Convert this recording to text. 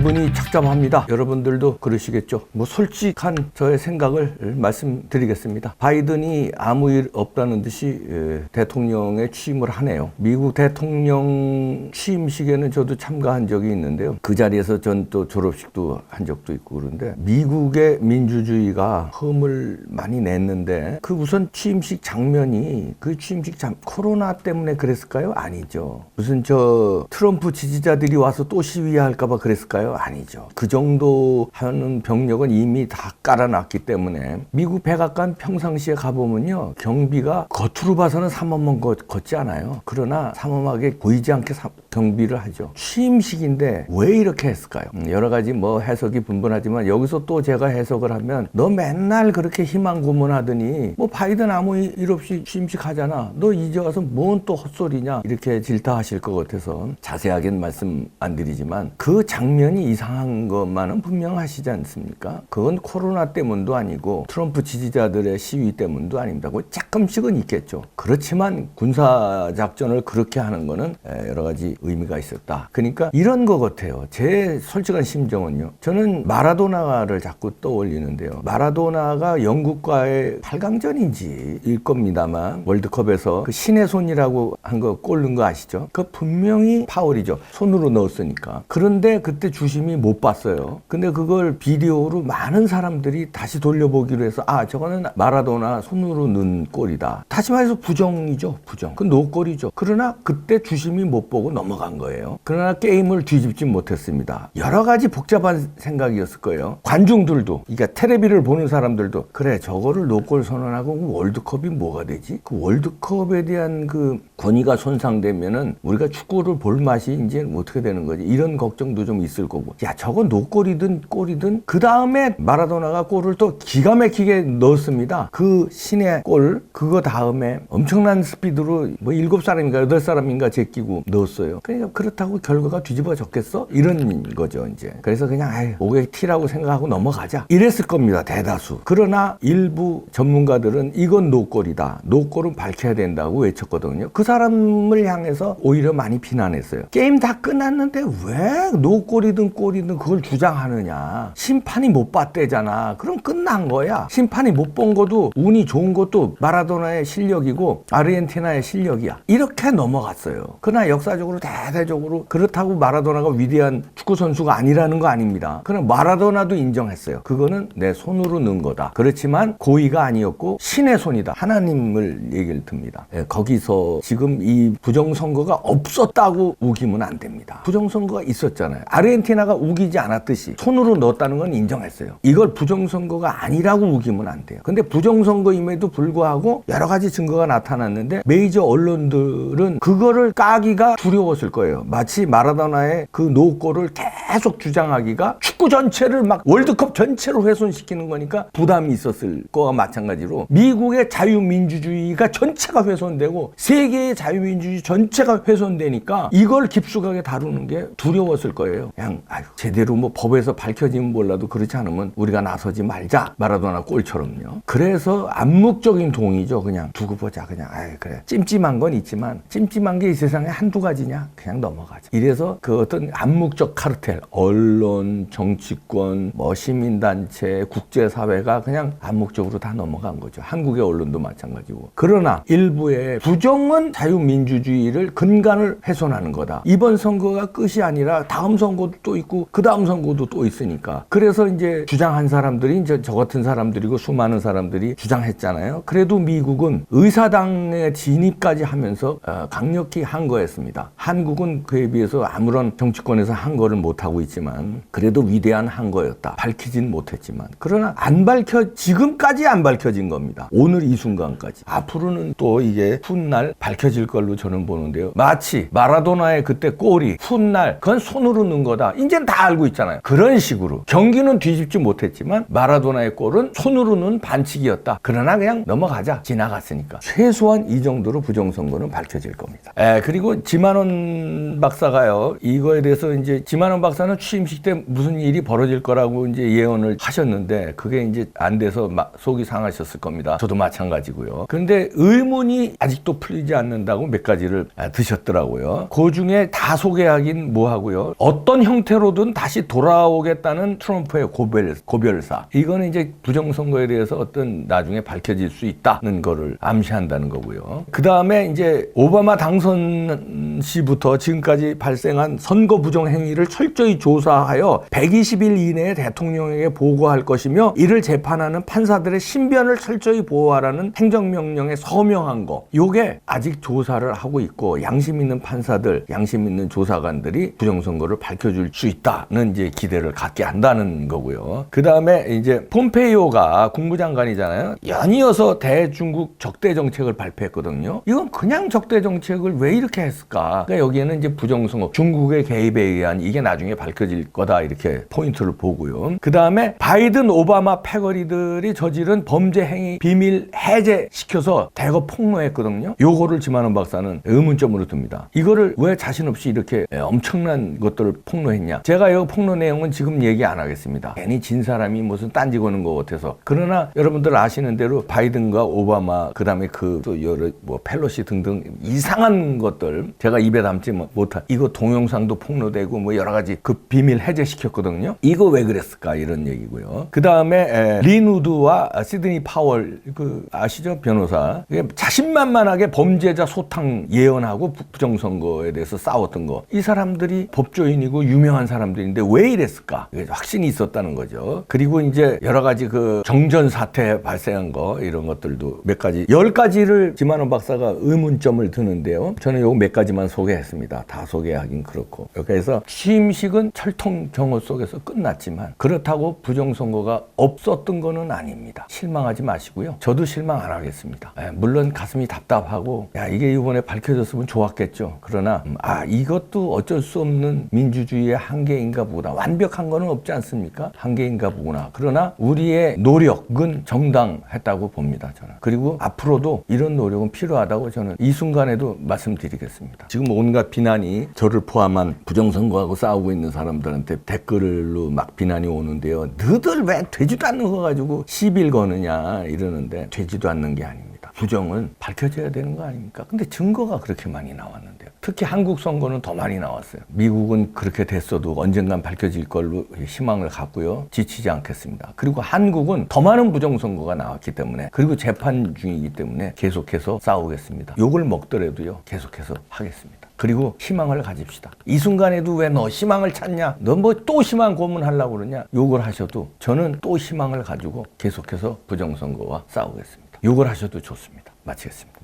기분이 착잡합니다. 여러분들도 그러시겠죠. 뭐 솔직한 저의 생각을 말씀드리겠습니다. 바이든이 아무 일 없다는 듯이 대통령에 취임을 하네요. 미국 대통령 취임식에는 저도 참가한 적이 있는데요. 그 자리에서 전 또 졸업식도 한 적도 있고 그런데 미국의 민주주의가 흠을 많이 냈는데 그 우선 취임식 장면이 코로나 때문에 그랬을까요? 아니죠. 무슨 트럼프 지지자들이 와서 또 시위할까봐 그랬을까요? 아니죠. 그 정도 하는 병력은 이미 다 깔아놨기 때문에 미국 백악관 평상시에 가보면요. 경비가 겉으로 봐서는 삼엄한 걷지 않아요. 그러나 삼엄하게 보이지 않게 경비를 하죠. 취임식인데 왜 이렇게 했을까요? 여러 가지 뭐 해석이 분분하지만 여기서 또 제가 해석을 하면 너 맨날 그렇게 희망 고문하더니 뭐 바이든 아무 일 없이 취임식 하잖아. 너 이제 와서 뭔 또 헛소리냐 이렇게 질타하실 것 같아서 자세하게는 말씀 안 드리지만 그 장면이 이상한 것만은 분명하시지 않습니까? 그건 코로나 때문도 아니고 트럼프 지지자들의 시위 때문도 아닙니다. 조금씩은 있겠죠. 그렇지만 군사작전을 그렇게 하는 거는 여러 가지 의미가 있었다. 그러니까 이런 것 같아요. 제 솔직한 심정은요. 저는 마라도나를 자꾸 떠올리는데요. 마라도나가 영국과의 8강전인지일 겁니다만 월드컵에서 그 신의 손이라고 한 거 골 넣은 거 아시죠? 그 분명히 파울이죠. 손으로 넣었으니까. 그런데 그때 주심이 못 봤어요. 근데 그걸 비디오로 많은 사람들이 다시 돌려보기로 해서 저거는 마라도나 손으로 넣은 골이다. 다시 말해서 부정이죠. 부정. 그 노골이죠. 그러나 그때 주심이 못 보고 넘어간 거예요. 그러나 게임을 뒤집지 못했습니다. 여러 가지 복잡한 생각이었을 거예요. 관중들도, 그러니까 텔레비를 보는 사람들도 그래 저거를 노골 선언하고 월드컵이 뭐가 되지? 그 월드컵에 대한 그 권위가 손상되면은 우리가 축구를 볼 맛이 이제 어떻게 되는 거지? 이런 걱정도 좀 있을 거고. 야, 저거 노골이든 골이든 그 다음에 마라도나가 골을 또 기가 막히게 넣었습니다. 그 신의 골 그거 다음에 엄청난 스피드로 뭐 7사람인가 8사람인가 제끼고 넣었어요. 그러니까 그렇다고 결과가 뒤집어졌겠어? 이런 거죠, 이제. 그래서 그냥 오게 티라고 생각하고 넘어가자. 이랬을 겁니다, 대다수. 그러나 일부 전문가들은 이건 노골이다. 노골은 밝혀야 된다고 외쳤거든요. 그 사람을 향해서 오히려 많이 비난했어요. 게임 다 끝났는데 왜 노골이든 골이든 그걸 주장하느냐. 심판이 못 봤대잖아. 그럼 끝난 거야. 심판이 못 본 것도 운이 좋은 것도 마라도나의 실력이고 아르헨티나의 실력이야. 이렇게 넘어갔어요. 그러나 역사적으로 대대적으로 그렇다고 마라도나가 위대한 축구 선수가 아니라는 거 아닙니다. 그럼 마라도나도 인정했어요. 그거는 내 손으로 넣은 거다. 그렇지만 고의가 아니었고 신의 손이다. 하나님을 얘기를 듭니다. 거기서 지금 이 부정선거가 없었다고 우기면 안 됩니다. 부정선거가 있었잖아요. 아르헨티나가 우기지 않았듯이 손으로 넣었다는 건 인정했어요. 이걸 부정선거가 아니라고 우기면 안 돼요. 근데 부정선거임에도 불구하고 여러 가지 증거가 나타났는데 메이저 언론들은 그거를 까기가 두려웠을 거예요. 마치 마라도나의 그 노골을 계속 주장하기가 축구 전체를 막 월드컵 전체로 훼손시키는 거니까 부담이 있었을 거와 마찬가지로 미국의 자유민주주의가 전체가 훼손되고 세계의 자유민주주의 전체가 훼손되니까 이걸 깊숙하게 다루는 게 두려웠을 거예요. 그냥 제대로 뭐 법에서 밝혀지면 몰라도 그렇지 않으면 우리가 나서지 말자. 마라도나 골처럼요. 그래서 암묵적인 동의죠. 그냥 두고 보자. 그냥 그래. 찜찜한 건 있지만 찜찜한 게 이 세상에 한두 가지냐? 그냥 넘어가자. 이래서 그 어떤 암묵적 카르텔, 언론, 정치권, 뭐 시민단체, 국제사회가 그냥 암묵적으로 다 넘어간 거죠. 한국의 언론도 마찬가지고. 그러나 일부의 부정은 자유민주주의를 근간을 훼손하는 거다. 이번 선거가 끝이 아니라 다음 선거도 또 있고 그 다음 선거도 또 있으니까. 그래서 이제 주장한 사람들이 이제 저 같은 사람들이고 수많은 사람들이 주장했잖아요. 그래도 미국은 의사당의 진입까지 하면서 강력히 항거했습니다. 한국은 그에 비해서 아무런 정치권에서 항거를 못하고 있지만 그래도 위대한 항거였다. 밝히진 못했지만. 그러나 지금까지 안 밝혀진 겁니다. 오늘 이 순간까지. 앞으로는 또 이게 훗날 밝혀질 걸로 저는 보는데요. 마치 마라도나의 그때 골이 훗날 그건 손으로 넣은 거다. 이제는 다 알고 있잖아요. 그런 식으로 경기는 뒤집지 못했지만 마라도나의 골은 손으로 넣은 반칙이었다. 그러나 그냥 넘어가자. 지나갔으니까. 최소한 이 정도로 부정선거는 밝혀질 겁니다. 그리고 지만원 지만원 박사가요, 이거에 대해서 이제 지만원 박사는 취임식 때 무슨 일이 벌어질 거라고 이제 예언을 하셨는데 그게 이제 안 돼서 속이 상하셨을 겁니다. 저도 마찬가지고요. 그런데 의문이 아직도 풀리지 않는다고 몇 가지를 드셨더라고요. 그 중에 다 소개하긴 뭐하고요. 어떤 형태로든 다시 돌아오겠다는 트럼프의 고별사. 이거는 이제 부정선거에 대해서 어떤 나중에 밝혀질 수 있다는 거를 암시한다는 거고요. 그 다음에 이제 오바마 당선 시부터 지금까지 발생한 선거 부정 행위를 철저히 조사하여 120일 이내에 대통령에게 보고할 것이며 이를 재판하는 판사들의 신변을 철저히 보호하라는 행정명령에 서명한 거. 요게 아직 조사를 하고 있고 양심 있는 판사들, 양심 있는 조사관들이 부정선거를 밝혀줄 수 있다는 이제 기대를 갖게 한다는 거고요. 그 다음에 이제 폼페이오가 국무장관이잖아요. 연이어서 대중국 적대 정책을 발표했거든요. 이건 그냥 적대 정책을 왜 이렇게 했을까? 그러니까 여기에는 이제 부정선거, 중국의 개입에 의한 이게 나중에 밝혀질 거다 이렇게 포인트를 보고요. 그 다음에 바이든, 오바마 패거리들이 저지른 범죄 행위 비밀 해제시켜서 대거 폭로했거든요. 요거를 지만원 박사는 의문점으로 듭니다. 이거를 왜 자신 없이 이렇게 엄청난 것들을 폭로했냐? 제가 이 폭로 내용은 지금 얘기 안 하겠습니다. 괜히 진 사람이 무슨 딴지 거는 것 같아서. 그러나 여러분들 아시는 대로 바이든과 오바마 그다음에 그 또 여러 뭐 펠로시 등등 이상한 것들 제가 입에 담지 못한 이거 동영상도 폭로되고 뭐 여러 가지 그 비밀 해제시켰거든요. 이거 왜 그랬을까 이런 얘기고요. 그 다음에 린 우드와 시드니 파월 그 아시죠? 변호사. 자신만만하게 범죄자 소탕 예언하고 부정선거에 대해서 싸웠던 거. 이 사람들이 법조인이고 유명한 사람들인데 왜 이랬을까? 확신이 있었다는 거죠. 그리고 이제 여러 가지 그 정전 사태 발생한 거 이런 것들도 몇 가지 10가지를 지만원 박사가 의문점을 드는데요. 저는 요거 몇 가지만 소개했습니다. 다 소개하긴 그렇고. 그래서 취임식은 철통경호 속에서 끝났지만 그렇다고 부정선거가 없었던 거는 아닙니다. 실망하지 마시고요. 저도 실망 안 하겠습니다. 물론 가슴이 답답하고 야 이게 이번에 밝혀졌으면 좋았겠죠. 그러나 이것도 어쩔 수 없는 민주주의의 한계인가 보구나. 완벽한 거는 없지 않습니까? 한계인가 보구나. 그러나 우리의 노력은 정당했다고 봅니다. 저는. 그리고 앞으로도 이런 노력은 필요하다고 저는 이 순간에도 말씀드리겠습니다. 지금 온갖 비난이 저를 포함한 부정선거하고 싸우고 있는 사람들한테 댓글로 막 비난이 오는데요. 너들 왜 되지도 않는 거 가지고 시비를 거느냐 이러는데 되지도 않는 게 아닙니다. 부정은 밝혀져야 되는 거 아닙니까? 근데 증거가 그렇게 많이 나왔는데요. 특히 한국 선거는 더 많이 나왔어요. 미국은 그렇게 됐어도 언젠간 밝혀질 걸로 희망을 갖고요. 지치지 않겠습니다. 그리고 한국은 더 많은 부정선거가 나왔기 때문에 그리고 재판 중이기 때문에 계속해서 싸우겠습니다. 욕을 먹더라도요. 계속해서 하겠습니다. 그리고 희망을 가집시다. 이 순간에도 왜 너 희망을 찾냐? 너 뭐 또 희망 고문하려고 그러냐? 욕을 하셔도 저는 또 희망을 가지고 계속해서 부정선거와 싸우겠습니다. 욕을 하셔도 좋습니다. 마치겠습니다.